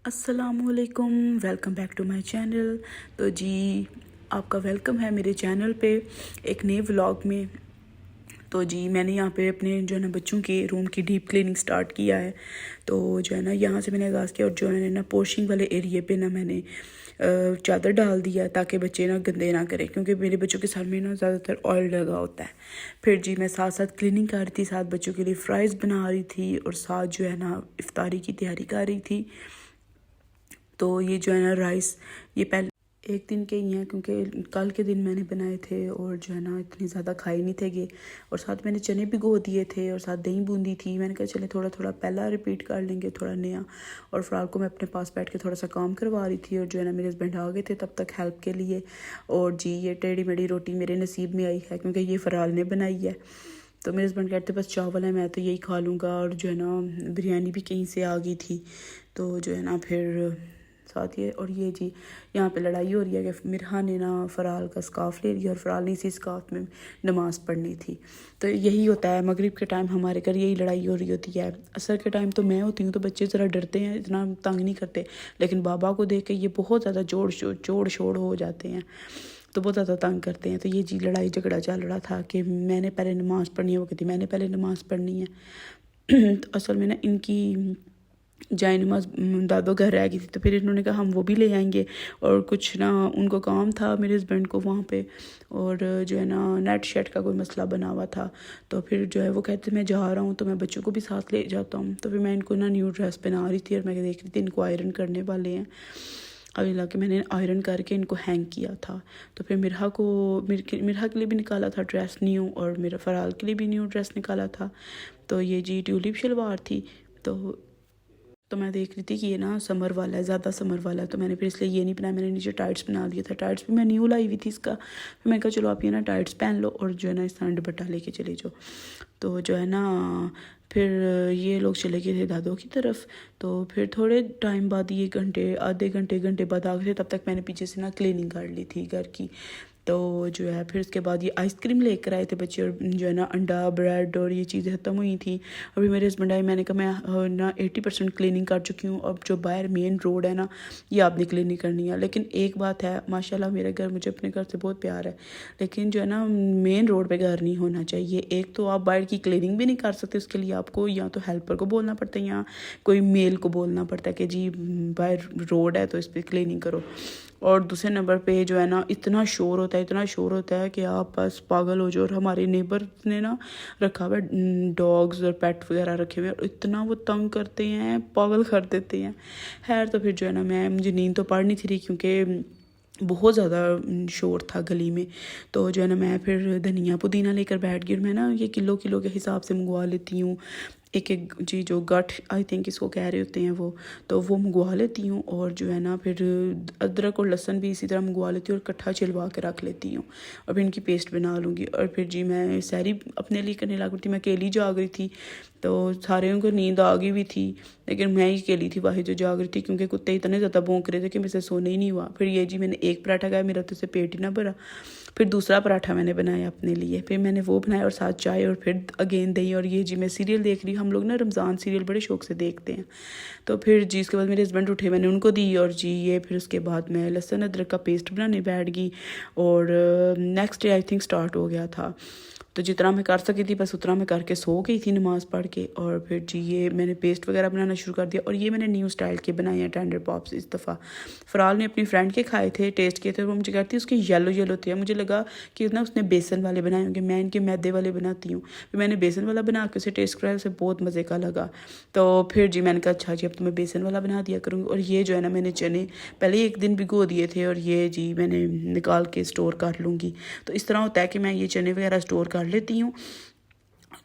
السلام علیکم، welcome back to my channel. تو جی آپ کا ویلکم ہے میرے چینل پہ ایک نئے ولاگ میں۔ تو جی میں نے یہاں پہ اپنے جو ہے نا بچوں کے روم کی ڈیپ کلیننگ سٹارٹ کیا ہے۔ تو جو ہے نا یہاں سے میں نے آغاز کیا، اور جو ہے نا پوشنگ والے ایریے پہ نا میں نے چادر ڈال دیا تاکہ بچے نا گندے نہ کریں، کیونکہ میرے بچوں کے سر میں نا زیادہ تر آئل لگا ہوتا ہے۔ پھر جی میں ساتھ ساتھ کلیننگ کر رہی تھی، ساتھ بچوں کے لیے فرائز بنا رہی تھی، اور ساتھ جو ہے نا افطاری کی تیاری کر رہی تھی۔ تو یہ جو ہے نا رائس یہ پہلے ایک دن کے ہی ہیں، کیونکہ کل کے دن میں نے بنائے تھے اور جو ہے نا اتنی زیادہ کھائے نہیں تھے گے، اور ساتھ میں نے چنے بھگو دیے تھے اور ساتھ دہی بوندی تھی۔ میں نے کہا چلے تھوڑا تھوڑا پہلا ریپیٹ کر لیں گے، تھوڑا نیا۔ اور فرال کو میں اپنے پاس بیٹھ کے تھوڑا سا کام کروا رہی تھی، اور جو ہے نا میرے ہسبینڈ آ گئے تھے تب تک ہیلپ کے لیے۔ اور جی یہ ٹیڑھی میڑھی روٹی میرے نصیب میں آئی ہے، کیونکہ یہ فرال نے بنائی ہے۔ تو میرے ہسبینڈ کہتے بس چاول ہے، میں تو یہی کھا لوں گا، اور جو ہے نا بریانی بھی کہیں سے آ گئی تھی، تو جو ہے نا پھر ساتھ یہ۔ اور یہ جی یہاں پہ لڑائی ہو رہی ہے کہ مرحا نے نا فرال کا سکارف لے لیا، اور فرال نے اسی سکارف میں نماز پڑھنی تھی۔ تو یہی ہوتا ہے مغرب کے ٹائم ہمارے گھر یہی لڑائی ہو رہی ہوتی ہے۔ عصر کے ٹائم تو میں ہوتی ہوں تو بچے ذرا ڈرتے ہیں، اتنا تنگ نہیں کرتے، لیکن بابا کو دیکھ کے یہ بہت زیادہ جوڑ شوڑ ہو جاتے ہیں، تو بہت زیادہ تنگ کرتے ہیں۔ تو یہ جی لڑائی جھگڑا چل رہا تھا کہ میں نے پہلے نماز پڑھنی ہے، وہ کہتی میں نے پہلے نماز پڑھنی ہے۔ تو اصل میں نا ان کی جائے نماز دادو گھر رہ گئی تھی، تو پھر انہوں نے کہا ہم وہ بھی لے آئیں گے، اور کچھ نا ان کو کام تھا میرے ہسبینڈ کو وہاں پہ، اور جو ہے نا نیٹ شیٹ کا کوئی مسئلہ بنا ہوا تھا۔ تو پھر جو ہے وہ کہتے میں جا رہا ہوں تو میں بچوں کو بھی ساتھ لے جاتا ہوں۔ تو پھر میں ان کو نا نیو ڈریس پہنا رہی تھی، اور میں دیکھ رہی تھی ان کو آئرن کرنے والے ہیں، ابھی لا کے میں نے آئرن کر کے ان کو ہینگ کیا تھا۔ تو پھر مرحا کے لیے بھی نکالا تھا ڈریس نیو، اور میرا فرال کے لیے بھی نیو ڈریس نکالا تھا۔ تو یہ جی ٹیولپ شلوار تھی، تو میں دیکھ رہی تھی کہ یہ نا سمر والا ہے، زیادہ سمر والا ہے، تو میں نے پھر اس لیے یہ نہیں پہنا، میں نے نیچے ٹائٹس بنا دیا تھا۔ ٹائٹس بھی میں نیو لائی ہوئی تھی اس کا، پھر میں نے کہا چلو آپ یہ نا ٹائٹس پہن لو، اور جو ہے نا اس طرح دوپٹہ لے کے چلے جاؤ۔ تو جو ہے نا پھر یہ لوگ چلے گئے تھے دادوں کی طرف۔ تو پھر تھوڑے ٹائم بعد یہ آدھے گھنٹے بعد آ گئے تھے، تب تک میں نے پیچھے سے نا کلیننگ کر لی تھی گھر کی۔ تو جو ہے پھر اس کے بعد یہ آئس کریم لے کر آئے تھے بچے، اور جو ہے نا انڈا بریڈ اور یہ چیزیں ختم ہوئی تھیں۔ ابھی میرے ہسبینڈ آئے، میں نے کہا میں نا 80% کلیننگ کر چکی ہوں، اب جو باہر مین روڈ ہے نا یہ آپ نے کلیننگ کرنی ہے۔ لیکن ایک بات ہے، ماشاءاللہ میرے گھر، مجھے اپنے گھر سے بہت پیار ہے، لیکن جو ہے نا مین روڈ پہ گھر نہیں ہونا چاہیے۔ ایک تو آپ باہر کی کلیننگ بھی نہیں کر سکتے، اس کے لیے آپ کو یا تو ہیلپر کو بولنا پڑتا ہے یا کوئی میل کو بولنا پڑتا ہے کہ جی باہر روڈ ہے تو اس پہ کلیننگ کرو۔ اور دوسرے نمبر پہ جو ہے نا اتنا شور ہوتا ہے کہ آپ بس پاگل ہو جاؤ۔ اور ہمارے نیبر نے نا رکھا ہوا ہے ڈاگز اور پیٹ وغیرہ رکھے ہوئے، اور اتنا وہ تنگ کرتے ہیں، پاگل کر دیتے ہیں۔ خیر تو پھر جو ہے نا مجھے نیند تو پڑ نہیں تھی رہی، کیونکہ بہت زیادہ شور تھا گلی میں۔ تو جو ہے نا میں پھر دھنیا پودینہ لے کر بیٹھ گئی، اور میں نا یہ کلو کے حساب سے منگوا لیتی ہوں، ایک جی جو گٹ آئی تھنک اس کو کہہ رہے ہوتے ہیں وہ، تو وہ منگوا لیتی ہوں۔ اور جو ہے نا پھر ادرک اور لہسن بھی اسی طرح منگوا لیتی ہوں، اور کٹھا چلوا کے رکھ لیتی ہوں، اور پھر ان کی پیسٹ بنا لوں گی۔ اور پھر جی میں سحری اپنے لیے کرنے لگ رہی تھی، میں اکیلی جاگ رہی تھی، تو سارے کو نیند آ گئی بھی تھی، لیکن میں ہی اکیلی تھی واحد جو جاگ رہی تھی، کیونکہ کتے اتنے زیادہ بھونک رہے تھے کہ مجھ سے سونے ہی نہیں ہوا۔ پھر یہ جی میں نے ایک پراٹھا کھایا، میرا تو سے پیٹ ہی نہ بھرا۔ پھر دوسرا پراٹھا میں نے بنایا اپنے لیے، پھر میں نے وہ بنایا، اور ساتھ چائے، اور پھر اگین دہی۔ اور یہ جی میں سیریل دیکھ رہی ہوں، ہم لوگ نا رمضان سیریل بڑے شوق سے دیکھتے ہیں۔ تو پھر جی اس کے بعد میرے ہسبینڈ اٹھے، میں نے ان کو دی، اور جی یہ پھر اس کے بعد میں لہسن ادرک کا پیسٹ بنانے بیٹھ گئی، اور next day I think start ہو گیا تھا۔ تو جتنا میں کر سکی تھی بس اتنا میں کر کے سو گئی تھی نماز پڑھ کے۔ اور پھر جی یہ میں نے پیسٹ وغیرہ بنانا شروع کر دیا، اور یہ میں نے نیو سٹائل کے بنائے ہیں ٹینڈر پاپس اس دفعہ۔ فرال نے اپنی فرینڈ کے کھائے تھے، ٹیسٹ کیے تھے، وہ مجھے کہتی اس کے یلو تھے، مجھے لگا کہ نا اس نے بیسن والے بنائے ہوں گے، میں ان کے میدے والے بناتی ہوں۔ پھر میں نے بیسن والا بنا کے اسے ٹیسٹ کرایا، اسے بہت مزے کا لگا۔ تو پھر جی میں نے کہا اچھا جی اب تو میں بیسن والا بنا دیا کروں گی۔ اور یہ جو ہے نا میں نے چنے پہلے ایک دن بھگو دیے تھے، اور یہ جی میں نے نکال کے اسٹور کر لوں گی۔ تو اس طرح ہوتا ہے کہ میں یہ چنے وغیرہ اسٹور کر لیتی ہوں،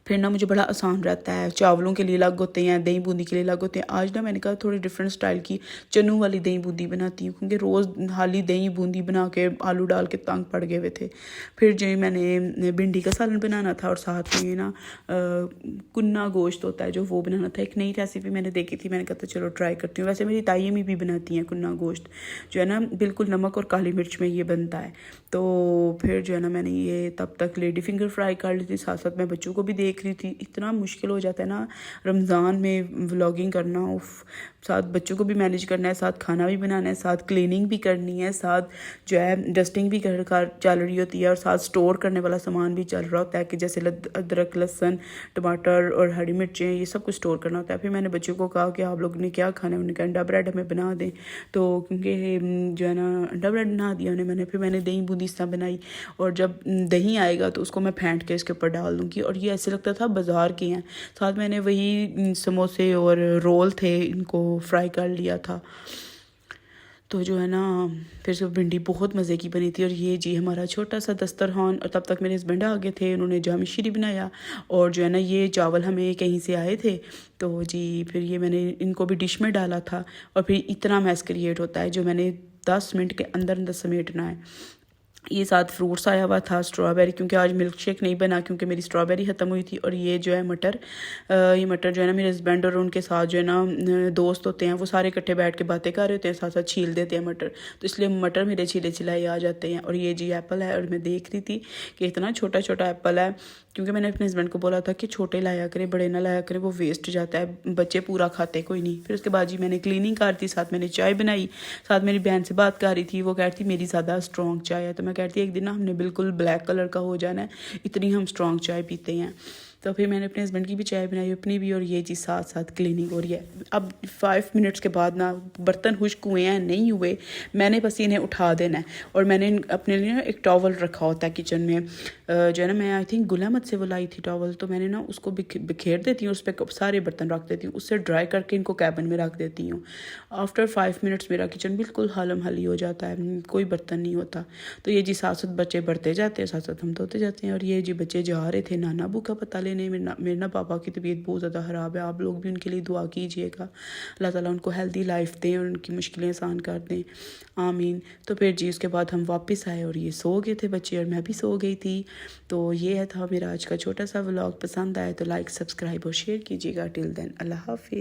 پھر نا مجھے بڑا آسان رہتا ہے۔ چاولوں کے لیے الگ ہوتے ہیں، دہی بوندی کے لیے الگ ہوتے ہیں۔ آج نا میں نے کہا تھوڑی ڈفرینٹ سٹائل کی چنوں والی دہی بوندی بناتی ہوں، کیونکہ روز حالی دہی بوندی بنا کے آلو ڈال کے تنگ پڑ گئے ہوئے تھے۔ پھر جو میں نے بھنڈی کا سالن بنانا تھا، اور ساتھ میں نا کنا گوشت ہوتا ہے جو وہ بنانا تھا۔ ایک نئی ریسیپی میں نے دیکھی تھی، میں نے کہا تھا چلو ٹرائی کرتی ہوں۔ ویسے میری تائی امی بھی بناتی ہیں کنا گوشت، جو ہے نا بالکل نمک اور کالی مرچ میں یہ بنتا ہے۔ تو پھر جو ہے نا میں نے یہ تب تک لیڈی فنگر فرائی کر لی تھی، ساتھ ساتھ میں بچوں کو بھی دیکھ دیکھ رہی تھی. اتنا مشکل ہو جاتا ہے نا رمضان میں ولاگنگ کرنا. ساتھ بچوں کو بھی مینیج کرنا ہے, ساتھ کھانا بھی بنانا ہے, ساتھ کلیننگ بھی کرنی ہے, ساتھ جو ہے ڈسٹنگ بھی چل رہی ہوتی ہے, اور ساتھ سٹور کرنے والا سامان بھی چل رہا ہوتا ہے کہ جیسے ادرک, لہسن, ٹماٹر اور ہری مرچیں, یہ سب کچھ سٹور کرنا ہوتا ہے. پھر میں نے بچوں کو کہا کہ آپ لوگوں نے کیا کھانا ہے, انہوں نے کہا انڈا بریڈ ہمیں بنا دیں. تو کیونکہ جو ہے نا انڈا بریڈ بنا دیا انہیں. پھر میں نے دہی بوندی اس طرح بنائی, اور جب دہی آئے گا تو اس کو میں پھینٹ کے اس کے اوپر ڈال دوں گی, اور یہ ایسے لگتا تھا بازار کے ہیں. ساتھ میں نے وہی سموسے اور رول تھے, ان کو فرائی کر لیا تھا. تو جو ہے نا پھر سے بھنڈی بہت مزے کی بنی تھی. اور یہ جی ہمارا چھوٹا سا دسترخوان, اور تب تک میرے ہسبینڈ آ گئے تھے, انہوں نے جامع شیری بنایا. اور جو ہے نا یہ چاول ہمیں کہیں سے آئے تھے, تو جی پھر یہ میں نے ان کو بھی ڈش میں ڈالا تھا. اور پھر اتنا میس کریٹ ہوتا ہے جو میں نے 10 منٹ کے اندر سمیٹنا ہے. یہ ساتھ فروٹس آیا ہوا تھا, اسٹرابیری, کیونکہ آج ملک شیک نہیں بنا کیونکہ میری اسٹرابیری ختم ہوئی تھی. اور یہ جو ہے مٹر, یہ مٹر جو ہے نا میرے ہسبینڈ اور ان کے ساتھ جو ہے نا دوست ہوتے ہیں, وہ سارے اکٹھے بیٹھ کے باتیں کر رہے ہوتے ہیں, ساتھ ساتھ چھیل دیتے ہیں مٹر, تو اس لیے مٹر میرے چھیلے چھلائے آ جاتے ہیں. اور یہ جی ایپل ہے, اور میں دیکھ رہی تھی کہ اتنا چھوٹا چھوٹا ایپل ہے, کیونکہ میں نے اپنے ہسبینڈ کو بولا تھا کہ چھوٹے لایا کرے, بڑے نہ لایا کرے, وہ ویسٹ جاتا ہے, بچے پورا کھاتے کوئی نہیں. پھر اس کے بعد جی میں نے کلیننگ کر دی, ساتھ میں نے چائے بنائی, ساتھ میری بہن سے بات کر رہی تھی. وہ کہتی میری زیادہ اسٹرانگ چائے ہے, تو میں کہتی ایک دن نا ہم نے بالکل بلیک کلر کا ہو جانا ہے, اتنی ہم اسٹرانگ چائے پیتے ہیں. تو پھر میں نے اپنے ہسبینڈ کی بھی چائے بنائی, اپنی بھی, اور یہ چیز ساتھ ساتھ کلیننگ ہو رہی ہے. اب 5 منٹس کے بعد نا برتن خشک ہوئے ہیں نہیں ہوئے, میں نے بس انہیں اٹھا دینا ہے. اور میں نے اپنے لیے ایک ٹاول رکھا ہوتا ہے کچن میں, جو ہے نا میں آئی تھنک گل احمد سے وہ لائی تھی ٹاول, تو میں نے نا اس کو بکھیر دیتی ہوں, اس پہ سارے برتن رکھ دیتی ہوں, اس سے ڈرائی کر کے ان کو کیبن میں رکھ دیتی ہوں. آفٹر 5 منٹس میرا کچن بالکل حالم حالی ہو جاتا ہے, کوئی برتن نہیں ہوتا. تو یہ جی ساتھ ساتھ بچے بڑھتے جاتے ہیں, ساتھ ساتھ ہم دھوتے جاتے ہیں. اور یہ جی بچے جا رہے تھے نانا ابو کا پتہ لینے. میرے نا پاپا کی طبیعت بہت زیادہ خراب ہے, آپ لوگ بھی ان کے لیے دعا کیجیے گا, اللہ تعالیٰ ان کو ہیلدی لائف دیں اور ان کی مشکلیں آسان کر دیں, آمین. تو پھر جی اس کے بعد ہم واپس آئے, اور یہ سو گئے تھے بچے, اور میں بھی سو گئی تھی. تو یہ تھا میرا آج کا چھوٹا سا ولاگ. پسند آئے تو لائک, سبسکرائب اور شیئر کیجیے گا. ٹل دین اللہ حافظ.